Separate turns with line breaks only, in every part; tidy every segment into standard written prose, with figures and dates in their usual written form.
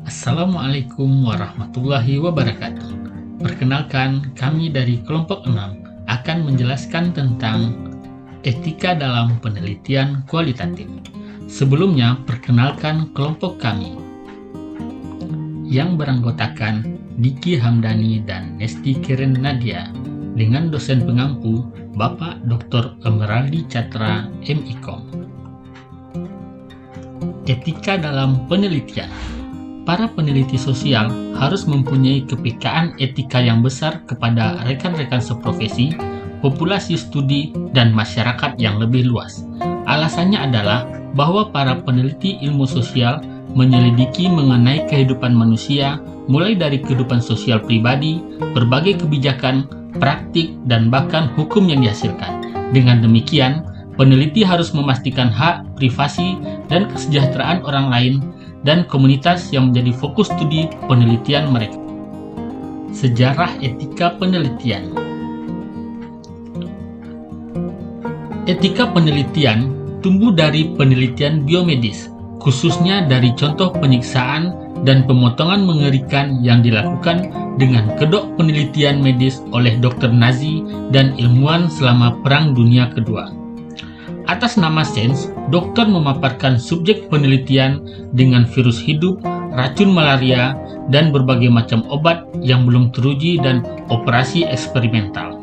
Assalamualaikum warahmatullahi wabarakatuh. Perkenalkan, kami dari kelompok 6 akan menjelaskan tentang etika dalam penelitian kualitatif. Sebelumnya, perkenalkan kelompok kami yang beranggotakan Diki Hamdani dan Nesti Kiren Nadia dengan dosen pengampu Bapak Dr. Emeraldi Catra MIKOM. Etika dalam penelitian. Para peneliti sosial harus mempunyai kepekaan etika yang besar kepada rekan-rekan seprofesi, populasi studi, dan masyarakat yang lebih luas. Alasannya adalah bahwa para peneliti ilmu sosial menyelidiki mengenai kehidupan manusia, mulai dari kehidupan sosial pribadi, berbagai kebijakan, praktik, dan bahkan hukum yang dihasilkan. Dengan demikian, peneliti harus memastikan hak, privasi, dan kesejahteraan orang lain dan komunitas yang menjadi fokus studi penelitian mereka. Sejarah etika penelitian. Etika penelitian tumbuh dari penelitian biomedis, khususnya dari contoh penyiksaan dan pemotongan mengerikan yang dilakukan dengan kedok penelitian medis oleh dokter Nazi dan ilmuwan selama Perang Dunia Kedua. Atas nama sains, dokter memaparkan subjek penelitian dengan virus hidup, racun malaria, dan berbagai macam obat yang belum teruji dan operasi eksperimental.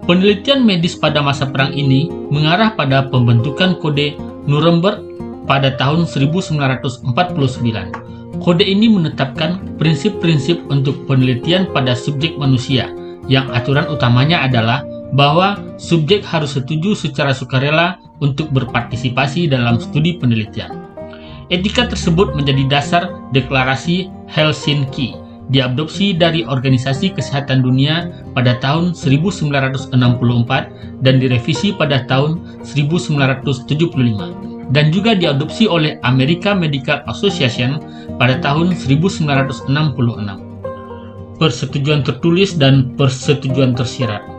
Penelitian medis pada masa perang ini mengarah pada pembentukan Kode Nuremberg pada tahun 1949. Kode ini menetapkan prinsip-prinsip untuk penelitian pada subjek manusia, yang aturan utamanya adalah bahwa subjek harus setuju secara sukarela untuk berpartisipasi dalam studi penelitian. Etika tersebut menjadi dasar deklarasi Helsinki, diadopsi dari Organisasi Kesehatan Dunia pada tahun 1964 dan direvisi pada tahun 1975, dan juga diadopsi oleh American Medical Association pada tahun 1966. Persetujuan tertulis dan persetujuan tersirat.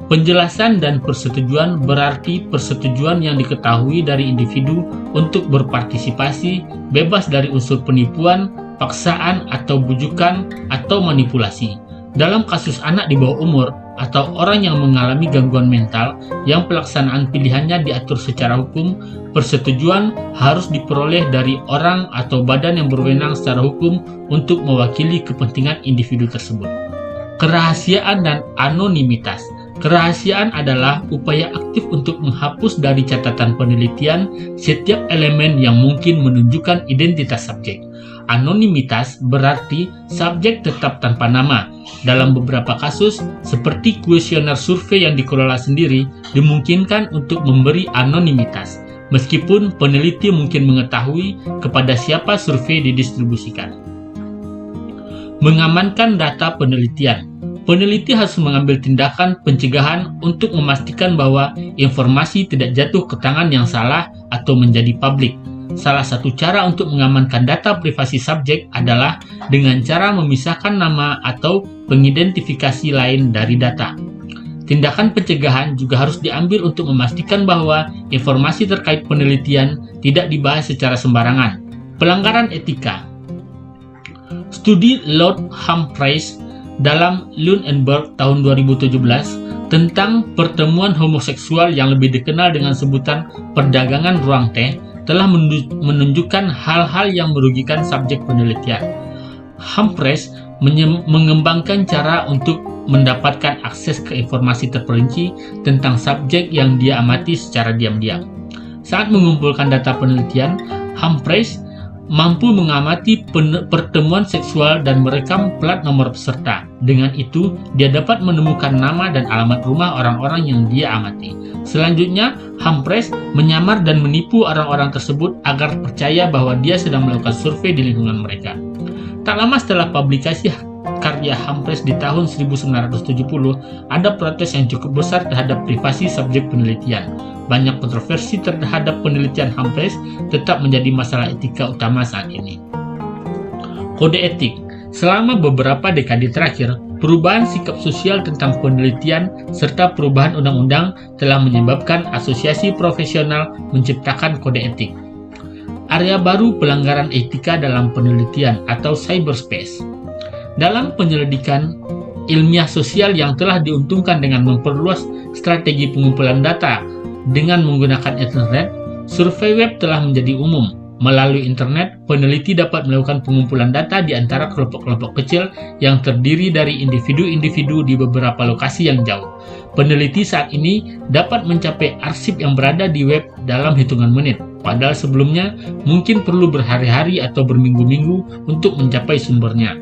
Penjelasan dan persetujuan berarti persetujuan yang diketahui dari individu untuk berpartisipasi bebas dari unsur penipuan, paksaan atau bujukan atau manipulasi. Dalam kasus anak di bawah umur atau orang yang mengalami gangguan mental yang pelaksanaan pilihannya diatur secara hukum, persetujuan harus diperoleh dari orang atau badan yang berwenang secara hukum untuk mewakili kepentingan individu tersebut. Kerahasiaan dan anonimitas. Kerahasiaan adalah upaya aktif untuk menghapus dari catatan penelitian setiap elemen yang mungkin menunjukkan identitas subjek. Anonimitas berarti subjek tetap tanpa nama. Dalam beberapa kasus, seperti kuesioner survei yang dikelola sendiri, dimungkinkan untuk memberi anonimitas, meskipun peneliti mungkin mengetahui kepada siapa survei didistribusikan. Mengamankan data penelitian. Peneliti harus mengambil tindakan pencegahan untuk memastikan bahwa informasi tidak jatuh ke tangan yang salah atau menjadi publik. Salah satu cara untuk mengamankan data privasi subjek adalah dengan cara memisahkan nama atau pengidentifikasi lain dari data. Tindakan pencegahan juga harus diambil untuk memastikan bahwa informasi terkait penelitian tidak dibahas secara sembarangan. Pelanggaran etika. Studi Lord Humphreys dalam Lunenburg tahun 2017 tentang pertemuan homoseksual yang lebih dikenal dengan sebutan perdagangan ruang teh telah menunjukkan hal-hal yang merugikan subjek penelitian. Humphreys mengembangkan cara untuk mendapatkan akses ke informasi terperinci tentang subjek yang dia amati secara diam-diam. Saat mengumpulkan data penelitian, Humphreys mampu mengamati pertemuan seksual dan merekam plat nomor peserta. Dengan itu, dia dapat menemukan nama dan alamat rumah orang-orang yang dia amati. Selanjutnya, Humphreys menyamar dan menipu orang-orang tersebut agar percaya bahwa dia sedang melakukan survei di lingkungan mereka. Tak lama setelah publikasi karya Humphreys di tahun 1970, ada protes yang cukup besar terhadap privasi subjek penelitian. Banyak kontroversi terhadap penelitian Humphreys tetap menjadi masalah etika utama saat ini. Kode etik. Selama beberapa dekade terakhir, perubahan sikap sosial tentang penelitian serta perubahan undang-undang telah menyebabkan asosiasi profesional menciptakan kode etik. area baru pelanggaran etika dalam penelitian atau cyberspace. Dalam penyelidikan ilmiah sosial yang telah diuntungkan dengan memperluas strategi pengumpulan data dengan menggunakan internet, survei web telah menjadi umum. Melalui internet, peneliti dapat melakukan pengumpulan data di antara kelompok-kelompok kecil yang terdiri dari individu-individu di beberapa lokasi yang jauh. Peneliti saat ini dapat mencapai arsip yang berada di web dalam hitungan menit, padahal sebelumnya mungkin perlu berhari-hari atau berminggu-minggu untuk mencapai sumbernya.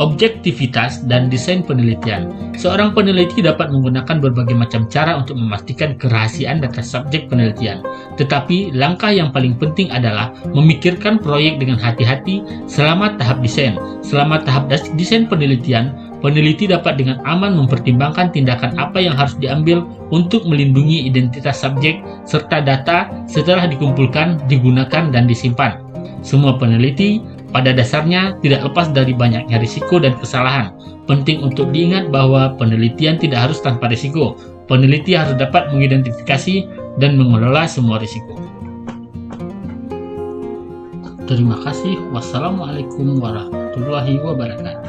Objektivitas dan desain penelitian. Seorang peneliti dapat menggunakan berbagai macam cara untuk memastikan kerahasiaan data subjek penelitian. Tetapi langkah yang paling penting adalah memikirkan proyek dengan hati-hati selama tahap desain. Selama tahap desain penelitian, peneliti dapat dengan aman mempertimbangkan tindakan apa yang harus diambil untuk melindungi identitas subjek serta data setelah dikumpulkan, digunakan, dan disimpan. Semua peneliti pada dasarnya tidak lepas dari banyaknya risiko dan kesalahan. Penting untuk diingat bahwa penelitian tidak harus tanpa risiko. Peneliti harus dapat mengidentifikasi dan mengelola semua risiko. Terima kasih. Wassalamualaikum warahmatullahi wabarakatuh.